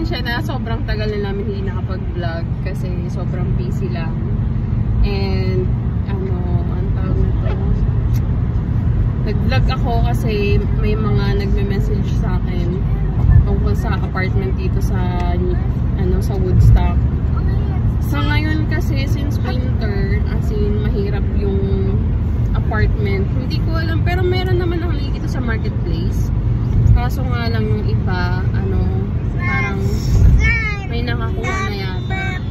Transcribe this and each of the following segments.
pasensya na, sobrang tagal na namin hindi nakapag-vlog kasi sobrang busy lang. And ano, ang tawag na to, nag-vlog ako kasi may mga nagme-message sa akin tungkol sa apartment dito sa sa Woodstock. Sa ngayon kasi, since winter, as in mahirap yung apartment, hindi ko alam, pero meron naman ako nakikita sa marketplace. Kaso nga lang yung iba, parang may nakakuha na yata.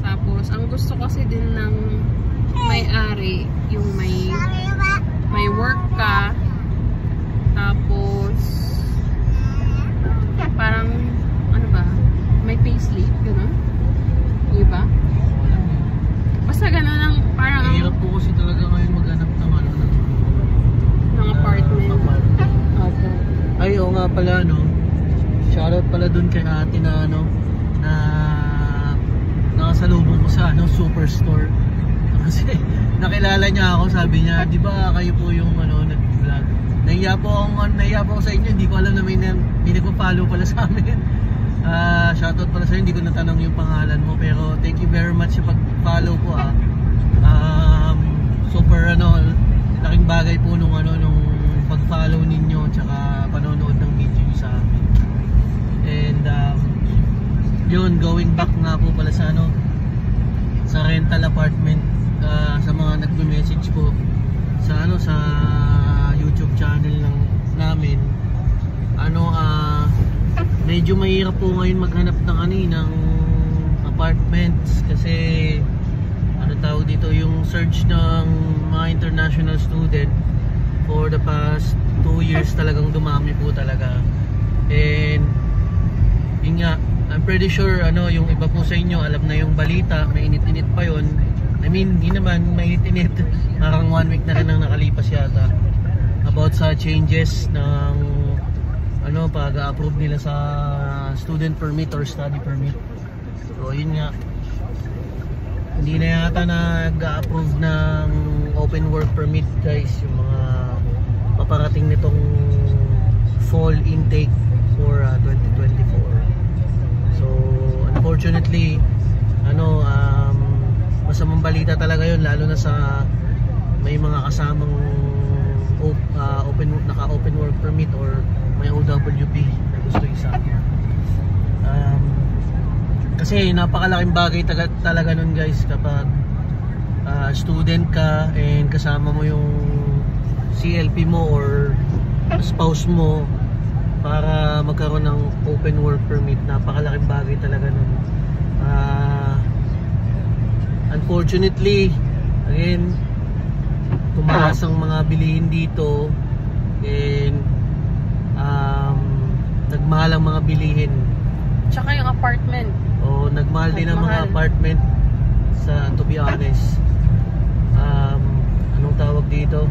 Tapos, ang gusto kasi din ng may-ari, yung may work ka, tapos parang, may payslip, gano'n? Diba? Basta gano'n lang, parang hirap po kasi talaga ngayon maghanap ng ng apartment. Opo. Ay, oo nga pala, shoutout pala dun kay ate na na nakasalubong ko sa Superstore. Kasi nakilala niya ako, sabi niya, di ba kayo po yung nag-vlog? Nahiya po ako sa inyo, hindi ko alam na may nagpa-follow pala sa amin. Shoutout pala sa inyo, hindi ko natanong yung pangalan mo, pero thank you very much sa pag-follow ko. Super laking bagay po nung pag-follow ninyo tsaka panonood ng video nyo sa amin. And yun, going back nga po pala sa sa rental apartment, sa mga nagme-message po sa sa YouTube channel namin, medyo mahirap po ngayon maghanap ng apartments kasi tawag dito, yung search ng mga international student for the past 2 years talagang dumami po talaga. And yun nga, I'm pretty sure yung iba po sa inyo alam na yung balita, may init-init pa yon. I mean, hindi naman may init-init, parang 1 week na rin ang nakalipas yata, about sa changes ng pag-approve nila sa student permit or study permit. So yun nga, hindi na yata nag-approve ng open work permit guys, yung mga paparating nitong fall intake for 2024. So unfortunately masamang balita talaga yun, lalo na sa may mga kasamang naka-open work permit or may OWP na gusto isa. Kasi napakalaking bagay talaga nun guys kapag student ka and kasama mo yung CLP mo or spouse mo para magkaroon ng open work permit. Napakalaking bagay talaga nun. Unfortunately, again, tumaas ang mga bilihin dito and nagmahal ang mga bilihin. Tsaka yung apartment. Nagmahal din ang mga apartment to be honest. Anong tawag dito?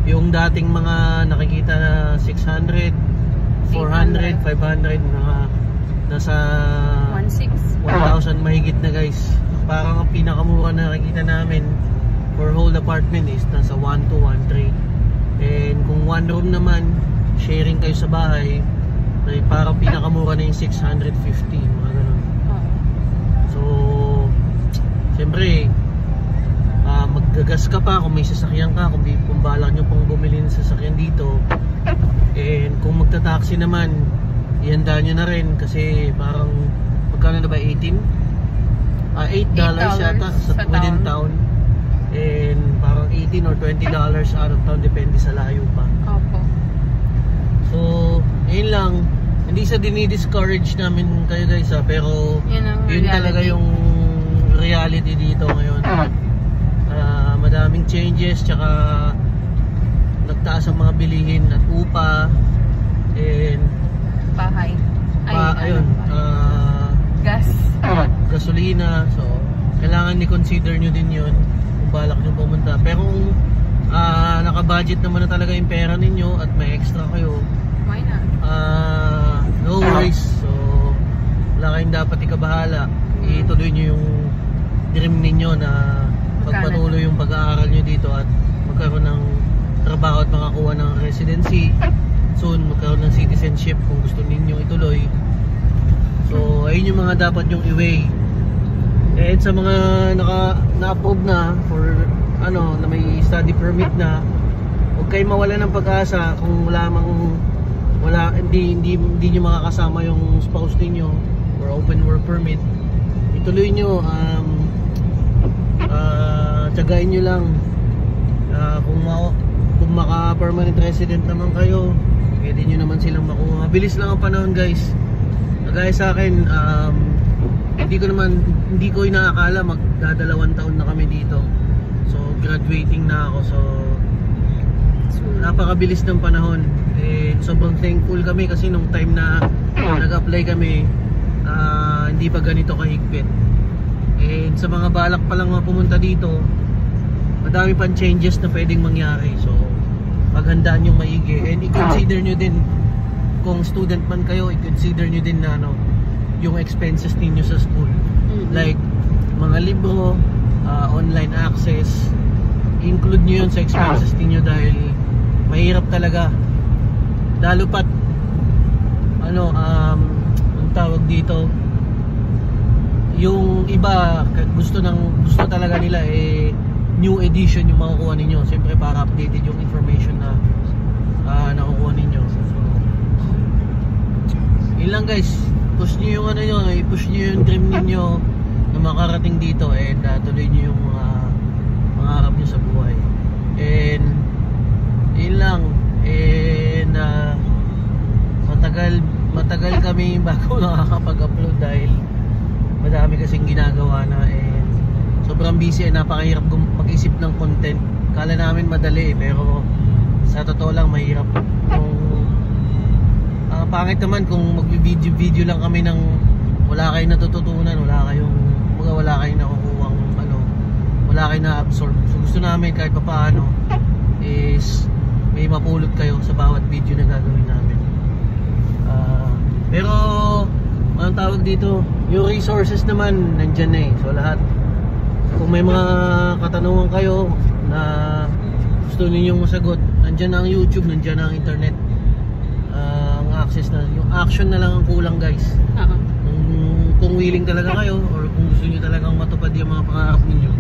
Yung dating mga nakikita na 600, 400, 500, nasa 1,000 mahigit na guys. Parang ang pinakamura na nakikita namin for whole apartment is nasa 1 to 1.3. And kung one room naman, sharing kayo sa bahay, ay parang pinakamura na yung 650, mga ganun. So siyempre maggagas ka pa kung may sasakyan ka, kung balak nyo pong bumili ng sasakyan dito. And kung magta-taxi naman, ihanda nyo na rin kasi parang magkano na ba, 18? $8 yata sa within town. And parang 18 or $20 out of town, depende sa layo pa. Opo. So yun lang, hindi sa dinidiscourage namin kayo guys pero yun talaga yung reality dito ngayon. Madaming changes, tsaka nagtaas ang mga bilihin at upa and bahay. Gas. Gasolina. So kailangan i-consider nyo din yun kung balak nyo pumunta. Pero kung naka-budget naman na talaga yung pera ninyo at may extra kayo, why not? No worries. So wala kayong dapat ikabahala. Ituloy nyo yung dream ninyo na magpatuloy yung pag-aaral nyo dito at magkaroon ng trabaho at makakuha ng residency. Soon magkaroon ng citizenship kung gusto ninyo ituloy. So ayun yung mga dapat yung i-weigh. And sa mga na-approve na for na may study permit na, huwag kayo mawala ng pag-asa kung hindi nyo makakasama yung spouse ninyo or open work permit. Ituloy nyo, tsagain nyo lang. Kung maka-permanent resident naman kayo, pwede nyo naman silang makuha. Mabilis lang ang panahon, guys. Kagaya sa akin, hindi ko inaakala magdadalawang taon na kami dito. So graduating na ako. So napakabilis ng panahon. Sobrang thankful kami kasi nung time na nag-apply kami, hindi pa ganito kahigpit. Sa mga balak pa lang pumunta dito, madami pang changes na pwedeng mangyari. So paghandaan yung maigi, and i-consider nyo din kung student man kayo, i-consider nyo din na yung expenses ninyo sa school. Like mga libro, online access, include nyo yun sa expenses ninyo dahil mahirap talaga. Lalo pat ang tawag dito, yung iba gusto talaga nila new edition yung makukuha ninyo, siyempre para updated yung information na nakukuha ninyo. So yun lang, guys, push nyo yung i-push nyo yung dream ninyo na makarating dito, and tuloy nyo yung mga pangarap nyo sa buhay. And yun lang. And matagal kami bago nakakapag-upload dahil madami kasing ginagawa na, and sobrang busy, napakahirap mag-isip ng content. Kala namin madali, pero sa totoo lang mahirap. Pangit naman kung mag-video lang kami ng wala kayong natututunan, wala kayong nakukuha, wala kayong na-absorb. So gusto namin kahit papaano is may mapulot kayo sa bawat video na gagawin namin. Pero anong tawag dito, yung resources naman nandyan na So lahat, kung may mga katanungan kayo na gusto ninyong masagot, nandyan na ang YouTube, nandyan na ang internet. Ang access na, yung action na lang ang kulang, guys. Kung willing talaga kayo, or kung gusto nyo talagang matupad yung mga pangarap ninyo,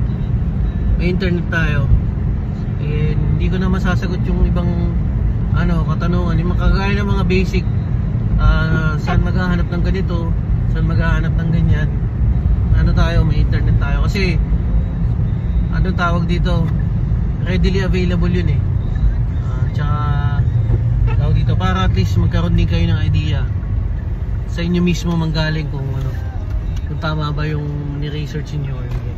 may internet tayo. Hindi ko na masasagot yung ibang katanungan, yung makagaya ng mga basic, saan maghahanap ng ganito, saan maghahanap ng ganyan. Tayo, may internet tayo kasi tawag dito, readily available yun tsaka tawag dito, para at least magkaroon din kayo ng idea sa inyo mismo manggaling kung tama ba yung ni-research niyo or hindi.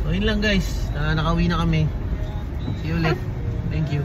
So yun lang, guys, nakauwi na kami. See you ulit. Thank you.